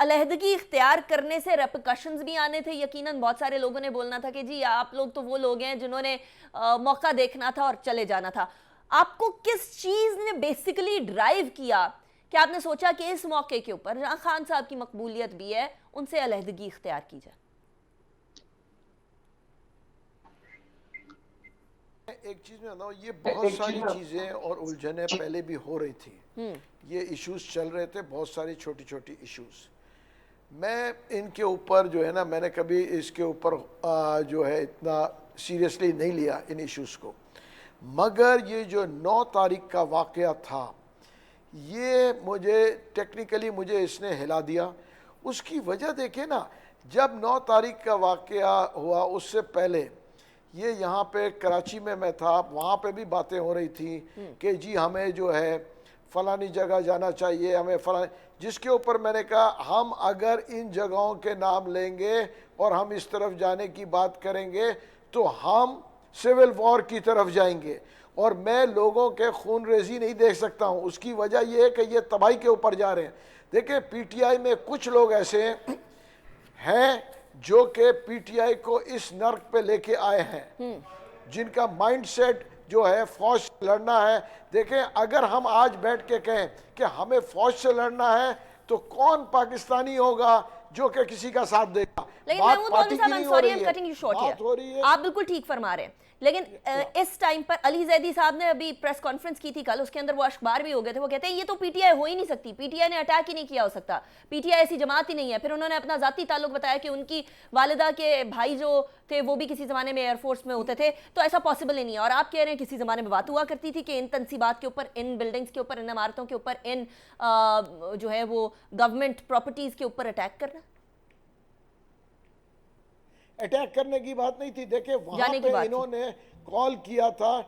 علیحدگی اختیار کرنے سے ریپریکشنز بھی آنے تھے. یقیناً بہت سارے لوگوں نے بولنا تھا کہ جی آپ لوگ تو وہ لوگ ہیں جنہوں نے موقع دیکھنا تھا اور چلے جانا تھا. آپ کو کس چیز نے بیسیکلی ڈرائیو کیا کہ آپ نے سوچا کہ اس موقع کے اوپر جہاں خان صاحب کی مقبولیت بھی ہے ان سے علیحدگی اختیار کی جائے؟ ایک چیز میں بتاؤں، یہ بہت ساری چیزیں اور الجھنیں پہلے بھی ہو رہی تھیں. یہ ایشوز چل رہے تھے، بہت ساری چھوٹی چھوٹی ایشوز. میں ان کے اوپر جو ہے نا، میں نے کبھی اس کے اوپر جو ہے اتنا سیریسلی نہیں لیا ان ایشوز کو. مگر یہ جو 9 تاریخ کا واقعہ تھا، یہ ٹیکنیکلی مجھے اس نے ہلا دیا. اس کی وجہ دیکھیں نا، جب 9 تاریخ کا واقعہ ہوا اس سے پہلے یہ یہاں پہ کراچی میں تھا، وہاں پہ بھی باتیں ہو رہی تھیں کہ جی ہمیں جو ہے فلانی جگہ جانا چاہیے، ہمیں جس کے اوپر میں نے کہا ہم اگر ان جگہوں کے نام لیں گے اور ہم اس طرف جانے کی بات کریں گے تو ہم سول وار کی طرف جائیں گے، اور میں لوگوں کے خون ریزی نہیں دیکھ سکتا ہوں. اس کی وجہ یہ ہے کہ یہ تباہی کے اوپر جا رہے ہیں. دیکھیں پی ٹی آئی میں کچھ لوگ ایسے ہیں جو کہ پی ٹی آئی کو اس نرک پہ لے کے آئے ہیں، جن کا مائنڈ سیٹ جو ہے فوج سے لڑنا ہے. دیکھیں اگر ہم آج بیٹھ کے کہیں کہ ہمیں فوج سے لڑنا ہے تو کون پاکستانی ہوگا جو کہ کسی کا ساتھ دے گا؟ لیکن محمود مولوی صاحب I'm sorry I'm cutting you short here. آپ بالکل ٹھیک فرما رہے ہیں، لیکن اس ٹائم پر علی زیدی صاحب نے ابھی پریس کانفرنس کی تھی کل، اس کے اندر وہ اشخبار بھی ہو گئے تھے. وہ کہتے ہیں یہ تو پی ٹی آئی ہو ہی نہیں سکتی، پی ٹی آئی نے اٹیک ہی نہیں کیا ہو سکتا، پی ٹی آئی ایسی جماعت ہی نہیں ہے. پھر انہوں نے اپنا ذاتی تعلق بتایا کہ ان کی والدہ کے بھائی جو تھے وہ بھی کسی زمانے میں ایئر فورس میں ہوتے تھے، تو ایسا پاسبل ہی نہیں ہے. اور آپ کہہ رہے ہیں کسی زمانے میں بات ہوا کرتی تھی کہ ان تنصیبات کے اوپر، ان بلڈنگز کے اوپر، ان عمارتوں کے اوپر، ان جو ہے وہ گورنمنٹ پراپرٹیز کے اوپر اٹیک کرنا. اٹیک کرنے کی بات نہیں تھی. دیکھیں وہاں پہ انہوں نے کال کیا تھا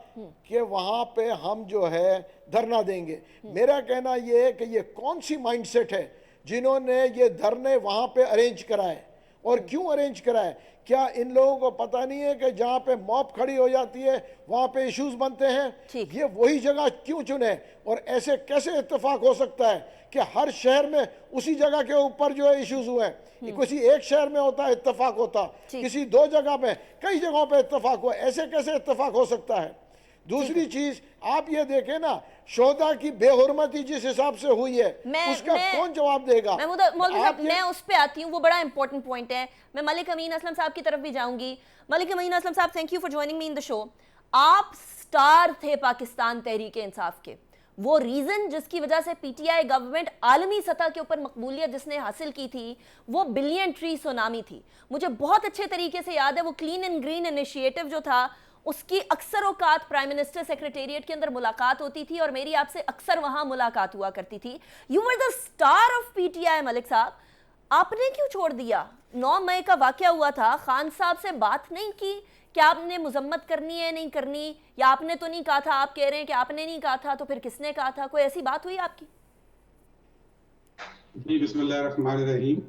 کہ وہاں پہ ہم جو ہے دھرنا دیں گے. میرا کہنا یہ ہے کہ یہ کون سی مائنڈ سیٹ ہے جنہوں نے یہ دھرنے وہاں پہ ارینج کرائے، اور کیوں ارینج کرائے؟ کیا ان لوگوں کو پتہ نہیں ہے کہ جہاں پہ موب کھڑی ہو جاتی ہے وہاں پہ ایشوز بنتے ہیں؟ یہ وہی جگہ کیوں چنے؟ اور ایسے کیسے اتفاق ہو سکتا ہے کہ ہر شہر میں اسی جگہ کے اوپر جو ہے ایشوز ہوئے ہیں؟ کسی ایک شہر میں ہوتا ہے اتفاق ہوتا، کسی 2 جگہ پہ، کئی جگہوں پہ اتفاق ہوا. ایسے کیسے اتفاق ہو سکتا ہے؟ دوسری چیز آپ یہ دیکھیں نا، شہداء کی بے حرمتی جس حساب سے ہوئی ہے اس کا کون جواب دے گا؟ مولوی صاحب میں اس پہ آتی ہوں، وہ بڑا امپورٹنٹ پوائنٹ ہے. میں ملک امین اسلم صاحب کی طرف بھی جاؤں گی. ملک امین اسلم صاحب تھینک یو فار جوائننگ می ان دا شو. آپ سٹار تھے پاکستان تحریک انصاف کے. وہ ریزن جس کی وجہ سے پی ٹی آئی گورنمنٹ عالمی سطح کے اوپر مقبولیت جس نے حاصل کی تھی وہ بلین ٹری سونامی تھی. مجھے بہت اچھے طریقے سے یاد ہے وہ کلین اینڈ گرین انیشیٹو جو تھا، اس کی اکثر اوقات پرائم منسٹر سیکریٹریٹ کے اندر ملاقات ہوتی تھی اور میری آپ سے اکثر وہاں ملاقات ہوا کرتی تھی. You were the star of P T I. Malik صاحب آپ نے کیوں چھوڑ دیا؟ 9 مئی کا واقعہ ہوا تھا، خان صاحب سے بات نہیں کی؟ کیا آپ نے مذمت کرنی ہے نہیں کرنی، یا آپ نے تو نہیں کہا تھا؟ آپ کہہ رہے ہیں کہ آپ نے نہیں کہا تھا، تو پھر کس نے کہا تھا؟ کوئی ایسی بات ہوئی آپ کی؟ جی بسم اللہ الرحمن الرحیم.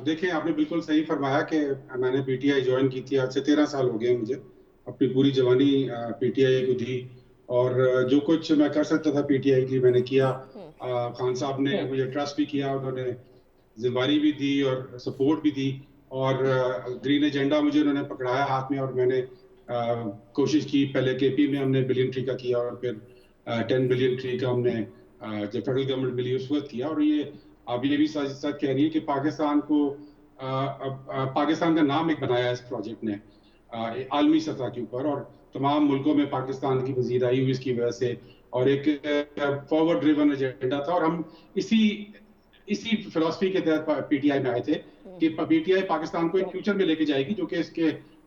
دیکھیں آپ نے بالکل صحیح فرمایا کہ میں نے پی ٹی آئی جوائن کی تھی، آج سے 13 سال ہو گئے مجھے. اپنی پوری جوانی پی ٹی آئی کو دی، اور جو کچھ میں کر سکتا تھا پی ٹی آئی کی میں نے کیا. خان صاحب نے مجھے ٹرسٹ بھی کیا، انہوں نے ذمہ داری بھی دی اور سپورٹ بھی دی، اور گرین ایجنڈا مجھے انہوں نے پکڑایا ہاتھ میں، اور میں نے کوشش کی. پہلے کے پی میں ہم نے بلین ٹری کا کیا، اور پھر 10 بلین ٹری کا ہم نے جب فیڈرل گورنمنٹ ملی اس وقت کیا. اور یہ آپ یہ بھی سچ کہہ رہی ہے کہ پاکستان کو پاکستان کا نام ایک بنایا ہے اس پروجیکٹ نے عالمی سطح کے اوپر، اور تمام ملکوں میں پاکستان کی وزیر آئی ہوئی اس کی وجہ سے، اور ایک فارورڈ ڈریون ایجنڈا تھا. اور ہم اسی فلسفی کے تحت پی ٹی آئی میں آئے تھے کہ پی ٹی آئی پاکستان کو ایک فیوچر میں لے کے جائے گی جو کہ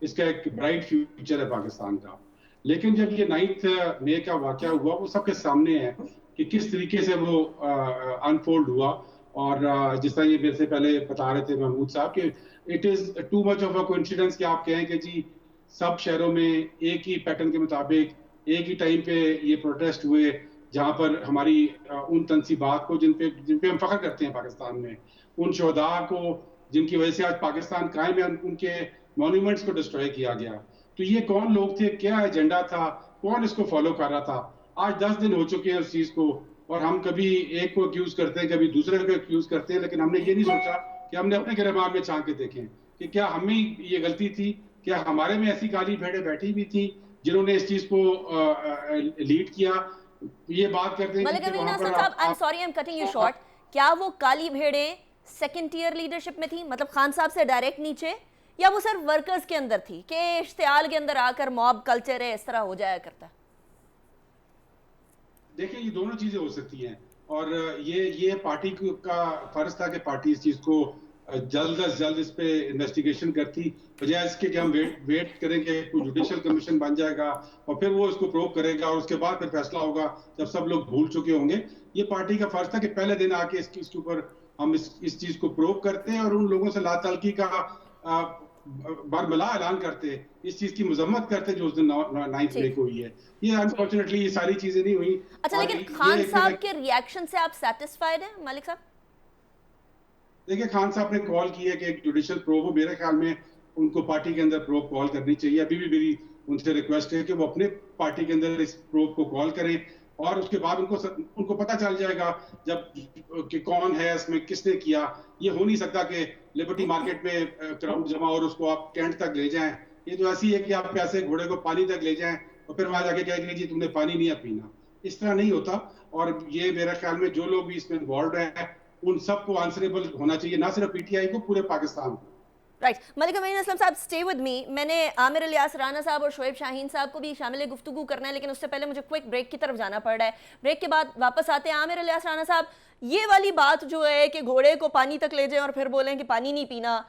اس کا ایک برائٹ فیوچر ہے پاکستان کا. لیکن جب یہ 9 مئی کا واقعہ ہوا وہ سب کے سامنے ہے کہ کس طریقے سے وہ انفولڈ ہوا. اور جس طرح یہ میرے سے پہلے بتا رہے تھے محمود صاحب کہ it is too much of a coincidence کہ آپ کہیں کہ جی سب شہروں میں ایک ہی پیٹرن کے مطابق ایک ہی ٹائم پہ یہ پروٹیسٹ ہوئے، جہاں پر ہماری ان تنصیبات کو جن پہ ہم فخر کرتے ہیں پاکستان میں، ان شہداء کو جن کی وجہ سے آج پاکستان قائم ہے، ان کے مونومنٹس کو ڈسٹروائے کیا گیا. تو یہ کون لوگ تھے، کیا ایجنڈا تھا، کون اس کو فالو کر رہا تھا؟ آج 10 دن ہو چکے ہیں اس چیز کو، اور ہم کبھی ایک کو ایکیوز کرتے ہیں کبھی دوسرے کو ایکیوز کرتے ہیں, لیکن ہم نے یہ نہیں سوچا کہ ہم نے اپنے گریبان میں چھان کے دیکھیں کہ کیا ہمیں یہ غلطی تھی, کیا ہمارے میں ایسی کالی بھیڑیں بیٹھی ہوئی تھی جنہوں نے اس چیز کو لیڈ کیا. یہ بات کرتے ہیں ملک امین حسن صاحب, I'm sorry I'm cutting you short, کیا وہ کالی بھیڑیں سیکنڈ ٹیئر لیڈرشپ میں تھی, مطلب خان صاحب سے ڈائریکٹ نیچے, یا وہ صرف ورکرز کے اندر تھی کہ اشتعال کے اندر آ کر موب کلچر ہے اس طرح ہو جایا کرتا؟ دیکھیں یہ دونوں چیزیں ہو سکتی ہیں, اور یہ پارٹی کا فرض تھا کہ پارٹی اس چیز کو جلد از جلد اس پہ انویسٹیگیشن کرتی, بجائے اس کے کہ ہم ویٹ کریں کہ کوئی جوڈیشل کمیشن بن جائے گا اور پھر وہ اس کو پروو کرے گا اور اس کے بعد پھر فیصلہ ہوگا جب سب لوگ بھول چکے ہوں گے. یہ پارٹی کا فرض تھا کہ پہلے دن آ کے اس کے اوپر ہم اس چیز کو پروو کرتے ہیں اور ان لوگوں سے لا تعلقی کا برملا اعلان کرتے, اس چیز کی مذمت کرتے جو اس دن 9 مئی کو ہوئی ہے. یہ انفارچونیٹلی یہ ساری چیزیں نہیں ہوئی. اچھا, لیکن خان صاحب کے ریاکشن سے آپ سیٹسفائیڈ ہیں ملک صاحب؟ دیکھیں خان صاحب نے کال کی ہے کہ ایک جوڈیشل پروب ہو, میرے خیال میں ان کو پارٹی کے اندر پروب کال کرنی چاہیے. ابھی بھی میری ان سے ریکویسٹ ہے کہ وہ اپنے پارٹی کے اندر اس پروب کو کال کریں, اور اس کے بعد ان کو پتہ چل جائے گا جب کہ کون ہے اس میں, کس نے کیا. یہ ہو نہیں سکتا کہ لبرٹی مارکیٹ میں کراؤڈ جمع اور اس کو آپ کینٹ تک لے جائیں. یہ تو ایسی ہے کہ آپ پیسے گھوڑے کو پانی تک لے جائیں اور پھر وہاں جا کے کہیں گے جی تم نے پانی نہیں پینا. اس طرح نہیں ہوتا, اور یہ میرے خیال میں جو لوگ بھی اس میں انوالوڈ ہیں ان سب کو آنسریبل ہونا چاہیے, نہ صرف پی ٹی آئی کو, پورے پاکستان کو. رائٹ, ملک امین اسلم صاحب اسٹے ود می. میں نے عامر الیاس رانا صاحب اور شعیب شاہین صاحب کو بھی شامل گفتگو کرنا ہے, لیکن اس سے پہلے مجھے کوئک بریک کی طرف جانا پڑ رہا ہے. بریک کے بعد واپس آتے ہیں. عامر الیاس رانا صاحب, یہ والی بات جو ہے کہ گھوڑے کو پانی تک لے جائیں اور پھر بولیں کہ پانی نہیں پینا,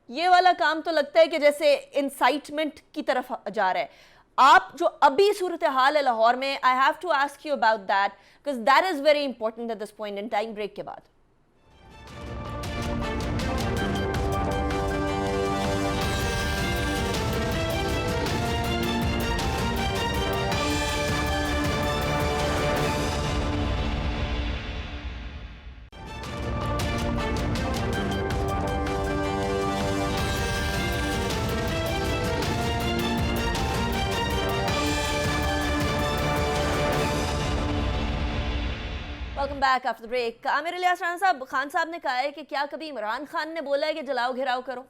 یہ والا کام تو لگتا ہے کہ جیسے انسائٹمنٹ کی طرف جا رہا ہے. آپ جو ابھی صورتحال ہے لاہور میں, I have to ask you about that because that is very important at this point in time. Break کے بعد ویلکم بیک آفٹر بریک. عامر الیاس رانا صاحب, خان صاحب نے کہا ہے کہ کیا کبھی عمران خان نے بولا ہے کہ جلاؤ گھراؤ کرو؟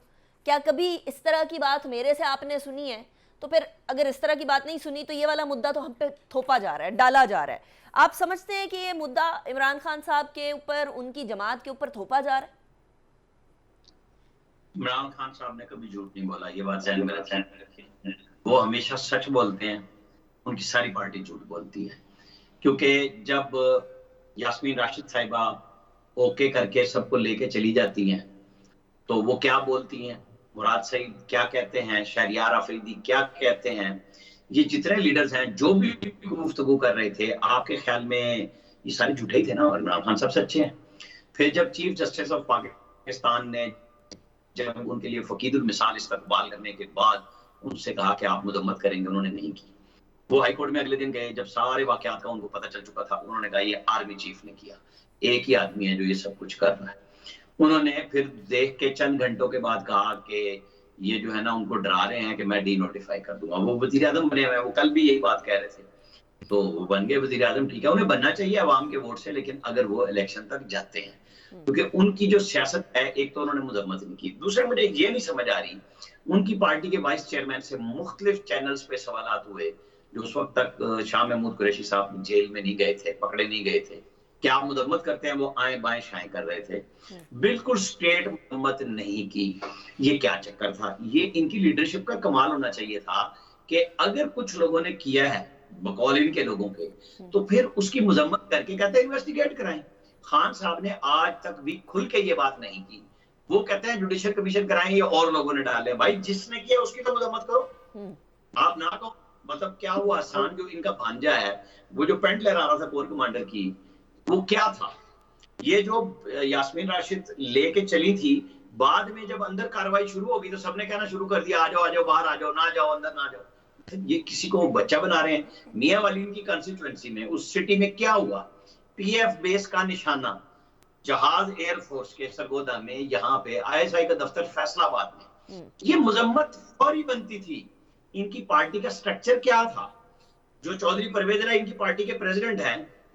کیا کبھی اس طرح کی بات میرے سے آپ نے سنی ہے؟ تو پھر اگر اس طرح کی بات نہیں سنی تو یہ والا مدعا تو ہم پہ تھوپا جا رہا ہے, ڈالا جا رہا ہے. آپ سمجھتے ہیں کہ یہ مدعا عمران خان صاحب کے اوپر, ان کی جماعت کے اوپر تھوپا جا رہا ہے؟ عمران خان صاحب نے کبھی جھوٹ نہیں بولا, یہ بات ذہن میں رکھیں. وہ ہمیشہ سچ بولتے ہیں, ان کی ساری پارٹی جھوٹ بولتی ہے. کیونکہ جب یاسمین راشد صاحبہ اوکے کر کے سب کو لے کے چلی جاتی ہیں تو وہ کیا بولتی ہیں, مراد سعید کیا کہتے ہیں, شہریار آفریدی کیا کہتے ہیں, یہ جتنے لیڈرز ہیں جو بھی گفتگو کر رہے تھے, آپ کے خیال میں یہ سارے جھوٹے ہی تھے نا, اور عمران خان صاحب سچے ہیں. پھر جب چیف جسٹس آف پاکستان نے جب ان کے لیے فقید المثال استقبال کرنے کے بعد ان سے کہا کہ آپ مذمت کریں گے, انہوں نے نہیں کی. وہ ہائی کورٹ میں اگلے دن گئے, جب سارے واقعات کا ان کو پتہ چل چکا تھا, انہوں نے کہا یہ آرمی چیف نے کیا, ایک ہی آدمی ہے جو یہ سب کچھ کر رہا ہے. انہوں نے پھر دیکھ کے چند گھنٹوں کے بعد کہا کہ یہ جو ہے نا ان کو ڈرا رہے ہیں کہ میں ڈی نوٹیفائی کر دوں گا. وہ وزیر اعظم بنے ہوئے ہیں, وہ کل بھی یہی بات کہہ رہے تھے, تو وہ بن گئے وزیر اعظم. ٹھیک ہے, انہیں بننا چاہیے عوام کے ووٹ سے, لیکن اگر وہ الیکشن تک جاتے ہیں, کیونکہ ان کی جو سیاست ہے, ایک تو انہوں نے مذمت نہیں کی, دوسرے مجھے یہ نہیں سمجھ آ رہی ان کی پارٹی کے وائس چیئرمین سے مختلف چینلز پہ سوالات ہوئے جو اس وقت تک شاہ محمود قریشی صاحب جیل میں نہیں گئے تھے, پکڑے نہیں گئے تھے, کیا مذمت کرتے ہیں, وہ آئیں بائیں شائیں کر رہے تھے, بالکل سٹریٹ مذمت نہیں کی. یہ کیا چکر تھا؟ یہ ان کی لیڈرشپ کا کمال ہونا چاہیے تھا کہ اگر کچھ لوگوں نے کیا ہے بقول ان کے لوگوں کے, تو پھر اس کی مذمت کر کے کہتے ہیں انویسٹیگیٹ کرائیں. خان صاحب نے آج تک بھی کھل کے یہ بات نہیں کی. وہ کہتے ہیں جوڈیشل کمیشن کرائیں, یہ اور لوگوں نے ڈالے. بھائی جس نے کیا اس کی تو مذمت کرو, آپ نہ کہو. مطلب کیا وہ آسان جو ان کا بھانجا ہے, وہ جو پینٹ لہرا رہا تھا کور کمانڈر کی, وہ کیا تھا؟ یہ جو یاسمین راشد لے کے چلی تھی, بعد میں جب اندر کاروائی شروع ہوگی تو سب نے کہنا شروع کر دیا, آ جاؤ باہر آ جاؤ, نہ جاؤ اندر نہ جاؤ. یہ کسی کو بچہ بنا رہے ہیں. میاں والین کی کانسٹیٹوئنسی میں اس سٹی میں کیا ہوا, پی ایف بیس کا نشانہ جہاز ایئر فورس کے سرگودا میں, یہاں پہ آئی ایس آئی کا دفتر فیصل آباد میں. یہ مذمت فوری بنتی تھی. ان کی پارٹی کا سٹرکچر کیا تھا؟ جو چودھری پرویز رائی ان کی پارٹی کے پریزیڈنٹ ہیں,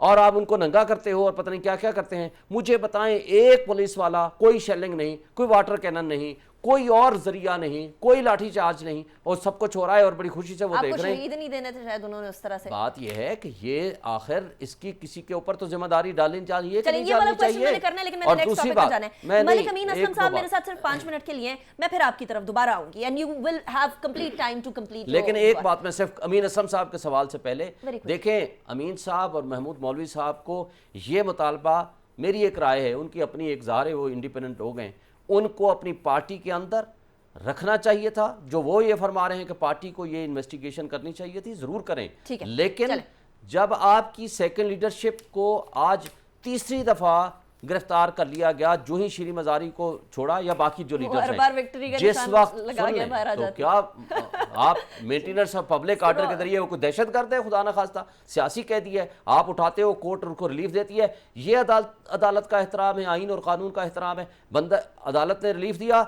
اور آپ ان کو ننگا کرتے ہو اور پتہ نہیں کیا کیا کرتے ہیں. مجھے بتائیں ایک پولیس والا, کوئی شیلنگ نہیں, کوئی واٹر کینن نہیں, کوئی اور ذریعہ نہیں, کوئی لاٹھی چارج نہیں, اور سب کچھ ہو رہا ہے اور بڑی خوشی سے وہ دیکھ رہے ہیں. شہید نہیں دینے تھے شاید انہوں نے اس طرح سے. بات یہ ہے کہ یہ آخر اس کی کسی کے اوپر تو ذمہ داری ڈالنی چاہیے کہ نہیں یہ والا ڈالنی کویسچن میں نے چاہیے. کرنا ہے, لیکن میں اور نے نیکسٹ دوسری ٹاپک پہ بات, جانا ہے. میں ملک امین اسلم صاحب میرے ساتھ صرف 5 منٹ کے لیے ہیں, میں پھر آپ کی طرف دوبارہ آؤں گی and you will have complete time to complete. لیکن ایک بات میں صرف امین اسلم صاحب کے سوال سے پہلے دیکھیں, امین صاحب اور محمود مولوی صاحب کو یہ مطالبہ, میری ایک رائے ہے, ان کی اپنی ایک ظاہر ہے وہ انڈیپینڈنٹ ہو گئے, ان کو اپنی پارٹی کے اندر رکھنا چاہیے تھا. جو وہ یہ فرما رہے ہیں کہ پارٹی کو یہ انویسٹیگیشن کرنی چاہیے تھی, ضرور کریں, لیکن جب آپ کی سیکنڈ لیڈرشپ کو آج تیسری دفعہ گرفتار کر لیا گیا, جو ہی شیریں مزاری کو چھوڑا یا باقی جو لیڈرز ہیں, جس وقت سن لیں تو کیا آپ مینٹینرز آف پبلک آرڈر کے ذریعے وہ کوئی دہشت گرد ہے, خدا نہ خواستہ سیاسی قیدی ہے, آپ اٹھاتے ہو, کورٹ ان کو ریلیف دیتی ہے. یہ عدالت کا احترام ہے, آئین اور قانون کا احترام ہے. بندہ عدالت نے ریلیف دیا,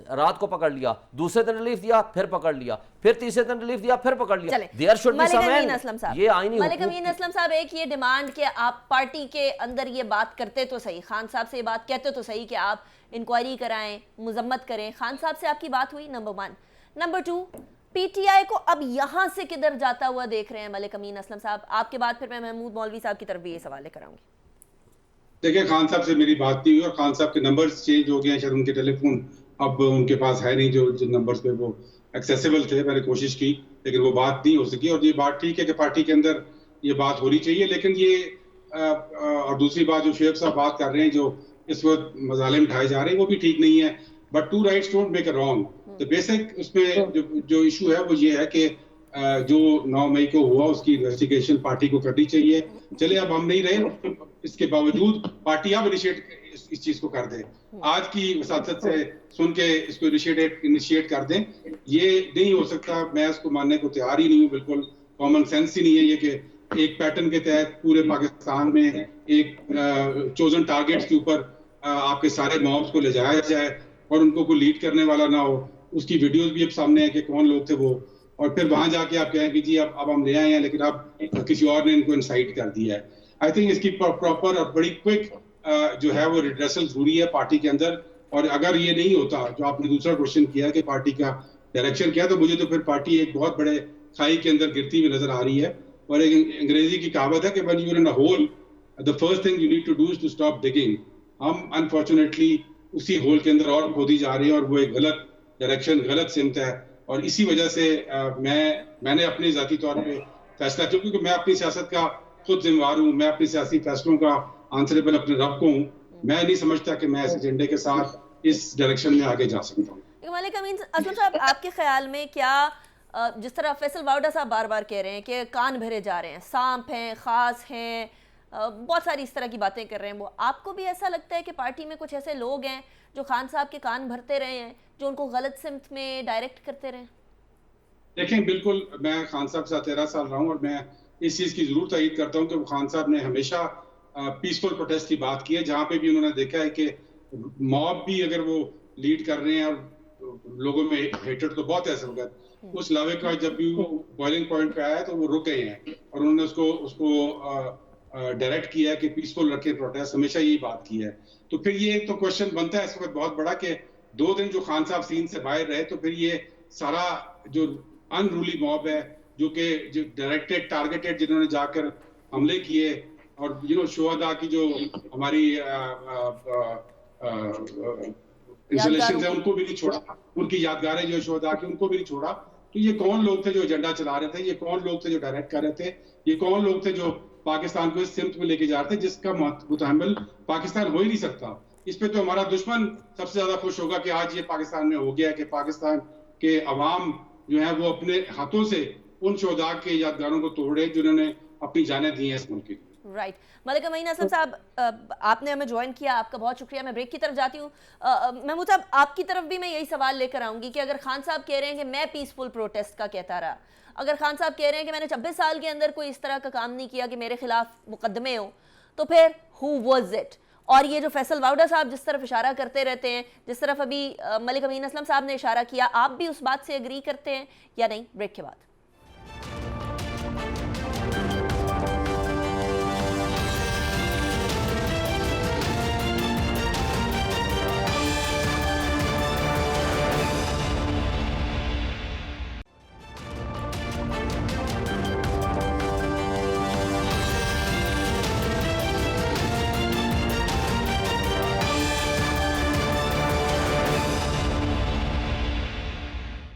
رات کو پکڑ لیا, دوسرے دن ریلیف دیا, پھر پکڑ لیا, پھر تیسرے دن ریلیف دیا, پھر پکڑ لیا. There should be some end. یہ آئینی ملک امین اسلم صاحب ایک یہ ڈیمانڈ کہ آپ پارٹی کے اندر یہ بات کرتے تو صحیح, خان صاحب سے یہ بات کہتے تو صحیح کہ آپ انکوائری کرائیں, مذمت کریں. خان صاحب سے آپ کی بات ہوئی, نمبر 1. نمبر 2, پی ٹی آئی کو اب یہاں سے کدھر جاتا ہوا دیکھ رہے ہیں ملک امین اسلم صاحب؟ آپ کے بعد پھر میں محمود مولوی صاحب کی طرف بھی یہ سوال لے کر آؤں گی. دیکھیں, خان صاحب سے میری بات نہیں ہوئی اور خان صاحب کے نمبرز چینج ہو گئے ہیں, شاید ان کے ٹیلی فون اب ان کے پاس ہے نہیں جو نمبرز پہ وہ ایکسیسیبل تھے. میں نے کوشش کی لیکن وہ بات نہیں ہو سکی, اور یہ بات ٹھیک ہے کہ پارٹی کے اندر یہ بات ہونی چاہیے, لیکن یہ اور دوسری بات جو شعیب صاحب بات کر رہے ہیں, جو اس وقت مظالم اٹھائے جا رہے ہیں, وہ بھی ٹھیک نہیں ہے. But 2 rights don't make a wrong. تو بیسک اس میں جو ایشو ہے وہ یہ ہے کہ جو 9 مئی کو ہوا اس کی انویسٹیگیشن پارٹی کو کرنی چاہیے. چلے اب ہم نہیں رہے, اس کے باوجود پارٹی اب اس چیز کو کر دے, آج کی وساطت سے سن کے اس کو انیشیٹ کر دیں. یہ نہیں ہو سکتا, میں اس کو ماننے کو تیار ہی نہیں ہوں, بالکل کامن سینس ہی نہیں ہے یہ کہ ایک پیٹرن کے تحت پورے پاکستان میں ایک چوزن ٹارگیٹس کے اوپر آپ کے سارے مابس کو لے جایا جائے اور ان کو کوئی لیڈ کرنے والا نہ ہو. اس کی ویڈیوز بھی اب سامنے ہیں کہ کون لوگ تھے وہ, اور پھر وہاں جا کے آپ کہیں کہ جی اب ہم لے آئے ہیں لیکن اب کسی اور نے ان کو انسائٹ کر دیا ہے. آئی تھنک اس کی پراپر اور بڑی کوئک جو ہے وہ ریڈریسل ضروری ہے پارٹی کے اندر. اور اگر یہ نہیں ہوتا, جو آپ نے دوسرا کوشچن کیا کہ پارٹی کا ڈائریکشن کیا, تو مجھے تو پھر پارٹی ایک بہت بڑے کھائی کے اندر گرتی ہوئی نظر آ رہی ہے. اور ایک انگریزی کی کہاوت ہے کہ when you're in a hole, the first thing you need to do is to stop digging. ہم انفارچونیٹلی اسی ہول کے اندر اور کھودی جا رہے ہیں, اور وہ ایک غلط ڈائریکشن, غلط سمت ہے. اور اسی وجہ سے میں نے اپنے ذاتی طور پہ فیصلہ کیا, کیونکہ میں اپنی سیاست کا خود ذمہ دار ہوں, میں اپنی سیاسی فیصلوں کا آنسریبل اپنے رب کو ہوں. میں نہیں سمجھتا کہ میں اس ایجنڈے کے ساتھ اس ڈائریکشن میں آگے جا سکتا ہوں. ملک امین اسلم صاحب, آپ کے خیال میں کیا, جس طرح فیصل واؤڈا صاحب بار بار کہہ رہے ہیں کہ کان بھرے جا رہے ہیں, سانپ ہیں, خاص ہیں, بہت ساری اس طرح کی باتیں کر رہے ہیں, وہ آپ کو بھی ایسا لگتا ہے کہ پارٹی میں کچھ ایسے لوگ ہیں جو خان صاحب کے کان بھرتے رہے ہیں, جو ان کو غلط سمت میں ڈائریکٹ کرتے رہے ہیں؟ دیکھیں, بالکل میں خان صاحب سے 13 سال رہا ہوں, اور میں اس چیز کی ضرور تائید کرتا ہوں کہ وہ خان صاحب نے ہمیشہ پیسفل پروٹیسٹ کی بات کی ہے. جہاں پہ بھی انہوں نے دیکھا ہے کہ موب بھی اگر وہ لیڈ کر رہے ہیں اور لوگوں میں ہیٹرڈ تو بہت ہے اصل وقت, اس لاوے کا جب بھی وہ بوائلنگ پوائنٹ پہ آیا تو وہ رک گئے ہیں, اور انہوں نے اس کو ڈائریکٹ کیا ہے کہ پیسفل رکھے پروٹیسٹ, ہمیشہ یہی بات کی ہے. تو پھر یہ ایک تو کوشچن بنتا ہے اس وقت بہت بڑا کہ 2 دن جو خان صاحب سین سے باہر رہے, تو پھر یہ سارا جو ان رولی موب ہے, جو کہ ڈائریکٹڈ ٹارگیٹڈ, جنہوں نے جا کر حملے کیے, اور شہداء کی جو ہماری انسٹالیشنز ہیں ان کو بھی نہیں چھوڑا, ان کی یادگاریں جو شہداء کی ان کو بھی نہیں چھوڑا. تو یہ کون لوگ تھے جو ایجنڈا چلا رہے تھے, یہ کون لوگ تھے جو ڈائریکٹ کر رہے تھے, یہ کون لوگ تھے جو پاکستان کو اس سمت میں لے کے جا رہے تھے جس کا متحمل پاکستان ہو ہی نہیں سکتا. اس پہ تو ہمارا دشمن سب سے زیادہ خوش ہوگا کہ آج یہ پاکستان میں ہو گیا کہ پاکستان کے عوام جو ہے وہ اپنے ہاتھوں سے ان شہداء کے یادگاروں کو توڑے جنہوں نے اپنی جانیں دی ہیں اس ملک کی. رائٹ. ملک امین اسلم صاحب, آپ نے ہمیں جوائن کیا, آپ کا بہت شکریہ. میں بریک کی طرف جاتی ہوں. محمود صاحب, آپ کی طرف بھی میں یہی سوال لے کر آؤں گی کہ اگر خان صاحب کہہ رہے ہیں کہ میں پیسفل پروٹیسٹ کا کہتا رہا, اگر خان صاحب کہہ رہے ہیں کہ میں نے 26 سال کے اندر کوئی اس طرح کا کام نہیں کیا کہ میرے خلاف مقدمے ہوں, تو پھر who was it؟ اور یہ جو فیصل واؤڈا صاحب جس طرف اشارہ کرتے رہتے ہیں, جس طرف ابھی ملک امین اسلم صاحب نے اشارہ کیا, آپ بھی اس بات سے اگری کرتے ہیں یا نہیں؟ بریک کے بعد.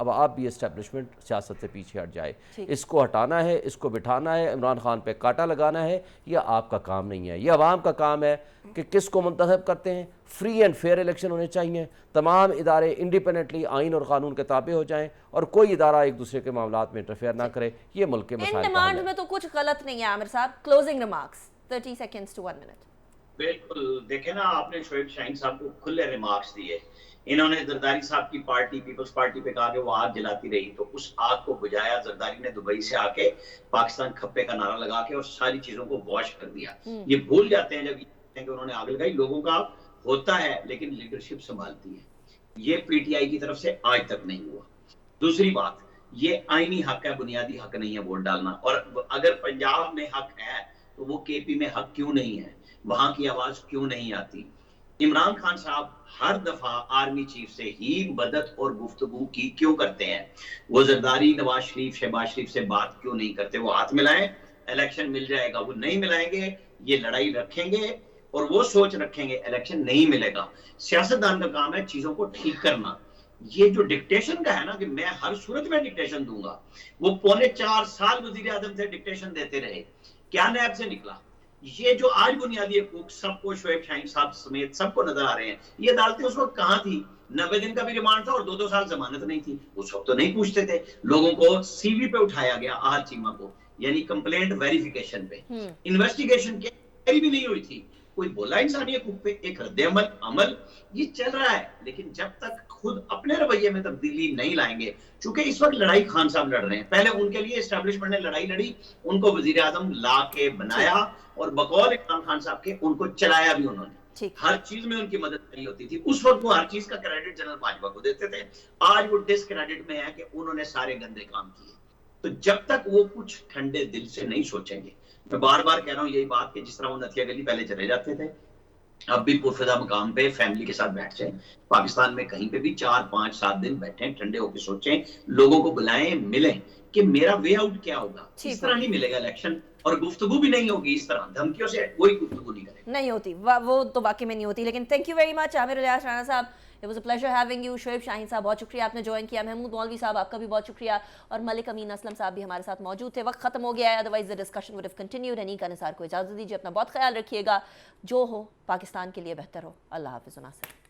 اب آپ بھی اسٹیبلشمنٹ سیاست سے پیچھے ہٹ جائے. اس کو ہٹانا ہے, اس کو بٹھانا ہے, عمران خان پہ کاٹا لگانا ہے, یہ آپ کا کام نہیں ہے. یہ عوام کا کام ہے کہ کس کو منتخب کرتے ہیں. فری اینڈ فیئر الیکشن ہونے چاہیے, تمام ادارے انڈیپینڈنٹلی آئین اور قانون کے تابع ہو جائیں, اور کوئی ادارہ ایک دوسرے کے معاملات میں انٹرفیئر نہ کرے. یہ ملک کے مسائل کا حل ہے. ان ڈیمانڈ میں تو کچھ غلط نہیں ہے عامر صاحب. Closing remarks 30 seconds to 1 minute. بالکل دیکھیں نا, آپ نے شعیب شاہین صاحب کو کھلے ریمارکس دیے. انہوں نے زرداری صاحب کی پارٹی پیپلز پارٹی پہ کہا کہ وہ آگ جلاتی رہی, تو اس آگ کو بجھایا زرداری نے دبئی سے آ کے پاکستان کھپے کا نعرہ لگا کے اور ساری چیزوں کو واش کر دیا. یہ بھول جاتے ہیں جب یہ کہتے ہیں کہ انہوں نے آگ لگائی. لوگوں کا ہوتا ہے لیکن لیڈرشپ سنبھالتی ہے. یہ پی ٹی آئی کی طرف سے آج تک نہیں ہوا. دوسری بات, یہ آئینی حق ہے, بنیادی حق نہیں ہے ووٹ ڈالنا. اور اگر پنجاب میں حق ہے تو وہ کے پی میں حق کیوں نہیں ہے, وہاں کی آواز کیوں نہیں آتی؟ عمران خان صاحب ہر دفعہ آرمی چیف سے ہی مدد اور گفتگو کی کیوں کرتے ہیں؟ وہ زرداری, نواز شریف, شہباز شریف سے بات کیوں نہیں کرتے؟ وہ ہاتھ ملائیں, الیکشن مل جائے گا. وہ نہیں ملائیں گے, یہ لڑائی رکھیں گے اور وہ سوچ رکھیں گے الیکشن نہیں ملے گا. سیاستدان کا کام ہے چیزوں کو ٹھیک کرنا. یہ جو ڈکٹیشن کا ہے نا کہ میں ہر صورت میں ڈکٹیشن دوں گا, وہ 4.25 سال وزیر اعظم سے ڈکٹیشن دیتے رہے, کیا نیب سے نکلا؟ یہ جو آج بنیادی حقوق سب کو شعیب شاہین صاحب سمیت سب کو نظر آ رہے ہیں, یہ عدالتیں اس وقت کہاں تھی؟ 90 دن کا بھی ریمانڈ تھا اور 2 سال ضمانت نہیں تھی. اس وقت تو نہیں پوچھتے تھے. لوگوں کو سی وی پہ اٹھایا گیا, آہل چیمہ کو, یعنی کمپلینٹ ویریفیکیشن پہ. انویسٹیگیشن کی بھی نہیں ہوئی تھی. کوئی بولا انسانی حقوق پہ ایک رد عمل یہ چل رہا ہے. لیکن جب تک خود اپنے رویے میں تبدیلی نہیں لائیں گے, چونکہ اس وقت لڑائی خان صاحب لڑ رہے ہیں, پہلے ان کے لیے اسٹیبلشمنٹ نے لڑائی لڑی, ان کو وزیر اعظم لا کے بنایا اور بقول عمران خان صاحب کے ان کو چلایا بھی انہوں نے. ہر چیز میں ان کی مدد نہیں ہوتی تھی. اس وقت وہ ہر چیز کا کریڈٹ جنرل باجوہ کو دیتے تھے. آج وہ ڈس کریڈٹ میں ہے کہ انہوں نے سارے گندے کام کیے. تو جب تک وہ کچھ ٹھنڈے دل سے نہیں سوچیں گے, میں بار بار کہہ رہا ہوں یہی بات کہ جس طرح وہ نتھیا گلی پہلے چلے جاتے تھے, اب بھی پرفضا مقام پہ فیملی کے ساتھ بیٹھ جائیں, پاکستان میں کہیں پہ بھی 4 5 7 دن بیٹھیں, ٹھنڈے ہو کے سوچیں, لوگوں کو بلائیں, ملیں کہ میرا وے آؤٹ کیا ہوگا. اس طرح نہیں ملے گا الیکشن, اور گفتگو بھی نہیں ہوگی اس طرح دھمکیوں سے, کوئی گفتگو نہیں کرے, نہیں ہوتی, وہ تو واقعی میں نہیں ہوتی. لیکن thank you very much Aamir Ilyas Rana صاحب, it was a pleasure having you. Shoaib Shaheen صاحب بہت شکریہ آپ نے جوائن کیا. محمود مولوی صاحب آپ کا بھی بہت شکریہ, اور ملک امین اسلم صاحب بھی ہمارے ساتھ موجود تھے. وقت ختم ہو گیا ہے, otherwise the discussion would have continued. Aneeka Nisar کو اجازت دیجیے, اپنا بہت خیال رکھیے گا. جو ہو پاکستان کے لیے بہتر ہو. اللہ حافظ. ناصر.